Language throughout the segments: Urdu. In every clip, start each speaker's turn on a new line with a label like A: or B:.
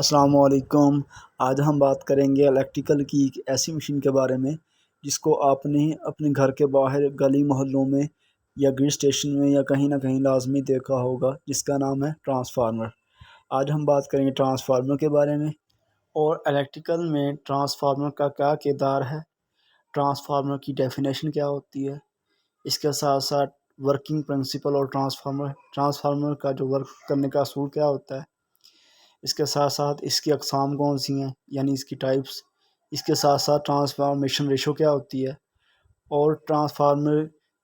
A: السلام علیکم۔ آج ہم بات کریں گے الیکٹریکل کی ایک ایسی مشین کے بارے میں جس کو آپ نے اپنے گھر کے باہر گلی محلوں میں یا گریڈ اسٹیشن میں یا کہیں نہ کہیں لازمی دیکھا ہوگا، جس کا نام ہے ٹرانسفارمر۔ آج ہم بات کریں گے ٹرانسفارمر کے بارے میں اور الیکٹریکل میں ٹرانسفارمر کا کیا کردار ہے، ٹرانسفارمر کی ڈیفینیشن کیا ہوتی ہے، اس کے ساتھ ساتھ ورکنگ پرنسپل اور ٹرانسفارمر کا جو ورک کرنے کا اصول کیا ہوتا ہے، اس کے ساتھ ساتھ اس کی اقسام کون سی ہیں یعنی اس کی ٹائپس، اس کے ساتھ ساتھ ٹرانسفارمیشن ریشو کیا ہوتی ہے اور ٹرانسفارمر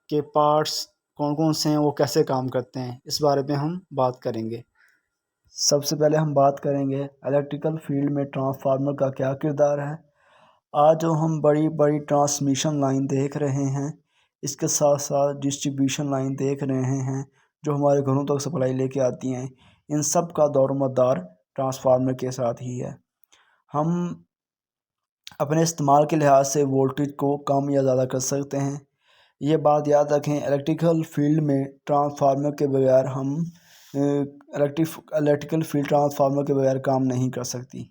A: کے پارٹس کون کون سے ہیں، وہ کیسے کام کرتے ہیں، اس بارے میں ہم بات کریں گے۔ سب سے پہلے ہم بات کریں گے الیکٹریکل فیلڈ میں ٹرانسفارمر کا کیا کردار ہے۔ آج جو ہم بڑی بڑی ٹرانسمیشن لائن دیکھ رہے ہیں، اس کے ساتھ ساتھ ڈسٹریبیوشن لائن دیکھ رہے ہیں جو ہمارے گھروں تک سپلائی لے کے آتی ہیں، ان سب کا دور و مدار ٹرانسفارمر کے ساتھ ہی ہے۔ ہم اپنے استعمال کے لحاظ سے وولٹیج کو کم یا زیادہ کر سکتے ہیں۔ یہ بات یاد رکھیں، الیکٹریکل فیلڈ میں ٹرانسفارمر کے بغیر الیکٹریکل فیلڈ ٹرانسفارمر کے بغیر کام نہیں کر سکتی۔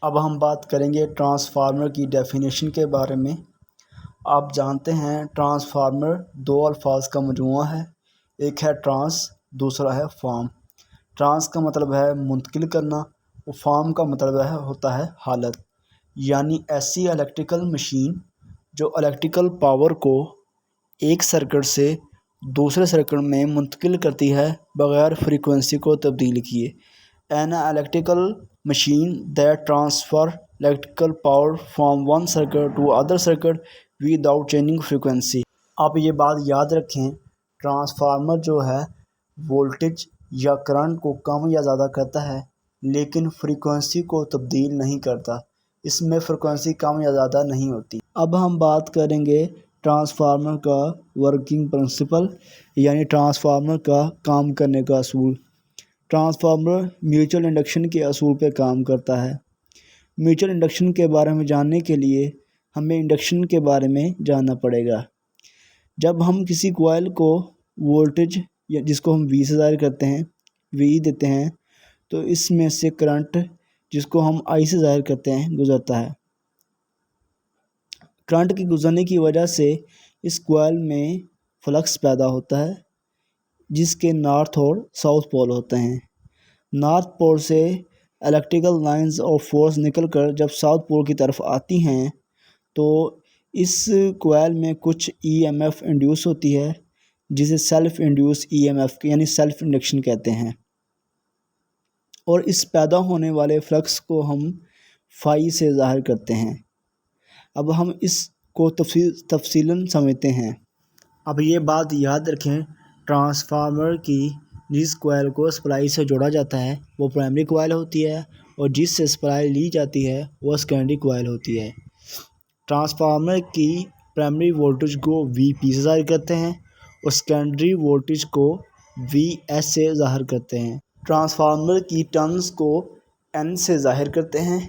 A: اب ہم بات کریں گے ٹرانسفارمر کی ڈیفینیشن کے بارے میں۔ آپ جانتے ہیں ٹرانسفارمر دو الفاظ کا مجموعہ ہے، ایک ہے ٹرانس، دوسرا ہے فارم۔ ٹرانس کا مطلب ہے منتقل کرنا اور فارم کا مطلب ہوتا ہے حالت، یعنی ایسی الیکٹریکل مشین جو الیکٹریکل پاور کو ایک سرکٹ سے دوسرے سرکٹ میں منتقل کرتی ہے بغیر فریکوینسی کو تبدیل کیے۔ An electrical machine that transfer electrical power from one circuit to other circuit without changing frequency۔ آپ یہ بات یاد رکھیں، ٹرانسفارمر جو ہے وولٹیج یا کرنٹ کو کم یا زیادہ کرتا ہے لیکن فریکوینسی کو تبدیل نہیں کرتا، اس میں فریکوینسی کم یا زیادہ نہیں ہوتی۔ اب ہم بات کریں گے ٹرانسفارمر کا ورکنگ پرنسپل، یعنی ٹرانسفارمر کا کام کرنے کا اصول۔ ٹرانسفارمر میوچل انڈکشن کے اصول پہ کام کرتا ہے۔ میوچل انڈکشن کے بارے میں جاننے کے لیے ہمیں انڈکشن کے بارے میں جاننا پڑے گا۔ جب ہم کسی کوائل کو وولٹیج یا جس کو ہم وی سے ظاہر کرتے ہیں وی دیتے ہیں تو اس میں سے کرنٹ جس کو ہم آئی سے ظاہر کرتے ہیں گزرتا ہے۔ کرنٹ کے گزرنے کی وجہ سے اس کوائل میں فلکس پیدا ہوتا ہے جس کے نارتھ اور ساؤتھ پول ہوتے ہیں۔ نارتھ پول سے الیکٹریکل لائنز اور فورس نکل کر جب ساؤتھ پول کی طرف آتی ہیں تو اس کوائل میں کچھ ای ایم ایف انڈیوس ہوتی ہے جسے سیلف انڈیوس ای ایم ایف یعنی سیلف انڈکشن کہتے ہیں، اور اس پیدا ہونے والے فلکس کو ہم فائی سے ظاہر کرتے ہیں۔ اب ہم اس کو تفصیلاً سمجھتے ہیں۔ اب یہ بات یاد رکھیں، ٹرانسفارمر کی جس کوائل کو سپلائی سے جوڑا جاتا ہے وہ پرائمری کوائل ہوتی ہے اور جس سے سپلائی لی جاتی ہے وہ سیکنڈری کوائل ہوتی ہے۔ ٹرانسفارمر کی پرائمری وولٹیج کو وی پی سے ظاہر کرتے ہیں اور سیکنڈری وولٹیج کو وی ایس سے ظاہر کرتے ہیں۔ ٹرانسفارمر کی ٹرنز کو این سے ظاہر کرتے ہیں۔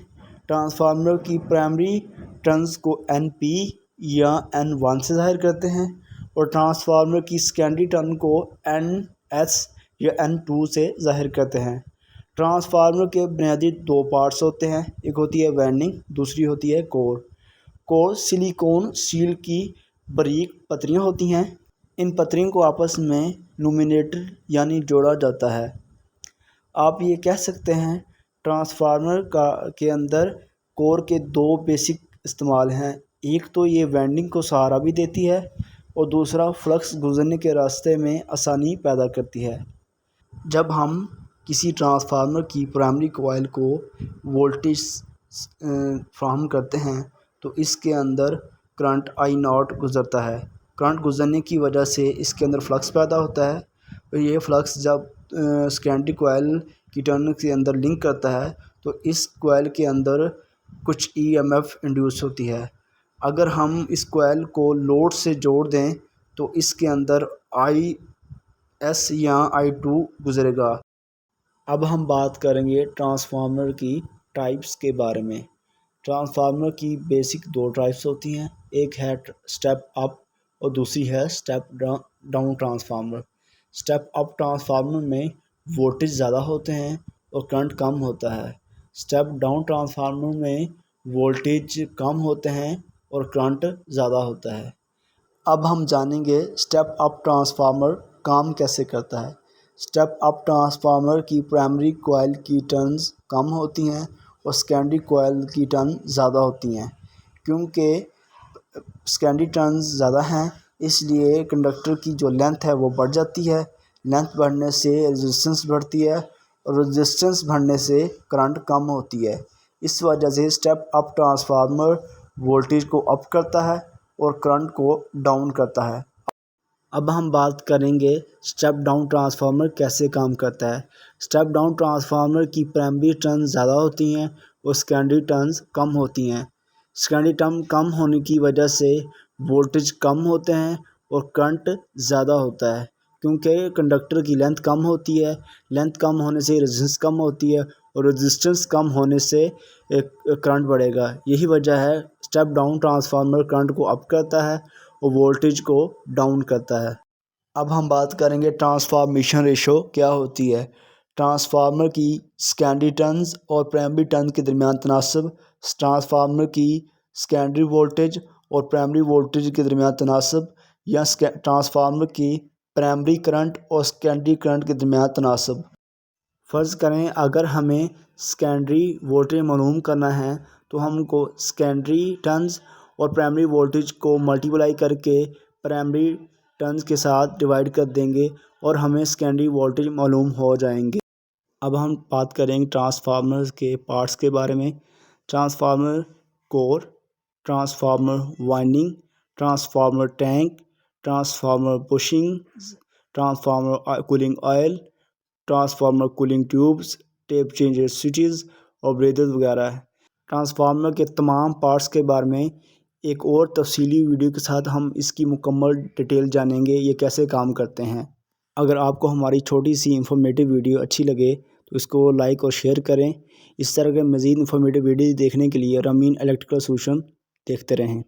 A: ٹرانسفارمر کی پرائمری ٹرنز کو این پی یا این ون سے ظاہر کرتے ہیں اور ٹرانسفارمر کی سیکنڈری ٹرن کو این ایس یا این ٹو سے ظاہر کرتے ہیں۔ ٹرانسفارمر کے بنیادی دو پارٹس ہوتے ہیں، ایک ہوتی ہے وائنڈنگ، دوسری ہوتی ہے کور۔ کور سلیکون سٹیل کی باریک پتریاں ہوتی ہیں، ان پتریوں کو آپس میں لومینیٹڈ یعنی جوڑا جاتا ہے۔ آپ یہ کہہ سکتے ہیں ٹرانسفارمر کے اندر کور کے دو بیسک استعمال ہیں، ایک تو یہ وائنڈنگ کو سہارا بھی دیتی ہے اور دوسرا فلکس گزرنے کے راستے میں آسانی پیدا کرتی ہے۔ جب ہم کسی ٹرانسفارمر کی پرائمری کوائل کو وولٹیج فراہم کرتے ہیں تو اس کے اندر کرنٹ آئی ناٹ گزرتا ہے۔ کرنٹ گزرنے کی وجہ سے اس کے اندر فلکس پیدا ہوتا ہے اور یہ فلکس جب سیکنڈری کوائل کی ٹرن کے اندر لنک کرتا ہے تو اس کوائل کے اندر کچھ ای ایم ایف انڈیوس ہوتی ہے۔ اگر ہم اس کوائل کو لوڈ سے جوڑ دیں تو اس کے اندر آئی ایس یا آئی ٹو گزرے گا۔ اب ہم بات کریں گے ٹرانسفارمر کی ٹائپس کے بارے میں۔ ٹرانسفارمر کی بیسک دو ٹائپس ہوتی ہیں، ایک ہے اسٹیپ اپ اور دوسری ہے step down transformer. Step up transformer میں وولٹیج زیادہ ہوتے ہیں اور کرنٹ کم ہوتا ہے۔ اسٹیپ ڈاؤن ٹرانسفارمر میں وولٹیج کم ہوتے ہیں اور کرنٹ زیادہ ہوتا ہے۔ اب ہم جانیں گے اسٹیپ اپ ٹرانسفارمر کام کیسے کرتا ہے۔ اسٹیپ اپ ٹرانسفارمر کی پرائمری کوائل کی ٹرنز کم ہوتی ہیں اور سیکنڈری کوائل کی ٹرن زیادہ ہوتی ہیں۔ کیونکہ سیکنڈری ٹرنز زیادہ ہیں اس لیے کنڈکٹر کی جو لینتھ ہے وہ بڑھ جاتی ہے۔ لینتھ بڑھنے سے ریزسٹنس بڑھتی ہے اور ریزسٹنس بڑھنے سے کرنٹ کم ہوتی ہے۔ اس وجہ سے اسٹیپ اپ ٹرانسفارمر وولٹیج کو اپ کرتا ہے اور کرنٹ کو ڈاؤن کرتا ہے۔ اب ہم بات کریں گے اسٹیپ ڈاؤن ٹرانسفارمر کیسے کام کرتا ہے۔ اسٹیپ ڈاؤن ٹرانسفارمر کی پرائمری ٹرنز زیادہ ہوتی ہیں اور سیکنڈری ٹرنز کم ہوتی ہیں۔ سیکنڈری ٹرن کم ہونے کی وجہ سے وولٹیج کم ہوتے ہیں اور کرنٹ زیادہ ہوتا ہے، کیونکہ کنڈکٹر کی لینتھ کم ہوتی ہے۔ لینتھ کم ہونے سے ریزسٹنس کم ہوتی ہے اور ریزسٹنس کم ہونے سے کرنٹ بڑھے گا۔ یہی وجہ ہے اسٹیپ ڈاؤن ٹرانسفارمر کرنٹ کو اپ کرتا ہے اور وولٹیج کو ڈاؤن کرتا ہے۔ اب ہم بات کریں گے ٹرانسفارمیشن ریشو کیا ہوتی ہے۔ ٹرانسفارمر کی سیکنڈری ٹرنز اور پرائمری ٹرن کے درمیان تناسب، ٹرانسفارمر کی سیکنڈری وولٹیج اور پرائمری وولٹیج کے درمیان تناسب، یا ٹرانسفارمر کی پرائمری کرنٹ اور سیکنڈری کرنٹ کے درمیان تناسب۔ فرض کریں اگر ہمیں سیکنڈری وولٹیج معلوم کرنا ہے تو ہم کو سیکنڈری ٹرنز اور پرائمری وولٹیج کو ملٹیپلائی کر کے پرائمری ٹرنز کے ساتھ ڈیوائڈ کر دیں گے اور ہمیں سیکنڈری وولٹیج معلوم ہو جائیں گے۔ اب ہم بات کریں گے ٹرانسفارمر کے پارٹس کے بارے میں۔ Transformer core, transformer winding, transformer tank, transformer bushings, transformer cooling oil, transformer cooling tubes, tap changer switches اور بریدرز وغیرہ۔ ٹرانسفارمر کے تمام پارٹس کے بارے میں ایک اور تفصیلی ویڈیو کے ساتھ ہم اس کی مکمل ڈیٹیل جانیں گے یہ کیسے کام کرتے ہیں۔ اگر آپ کو ہماری چھوٹی سی انفارمیٹیو ویڈیو اچھی لگے تو اس کو لائک اور شیئر کریں۔ اس طرح کے مزید انفارمیٹیو ویڈیو دیکھنے کے لیے رامین الیکٹریکل سولوشن دیکھتے رہیں۔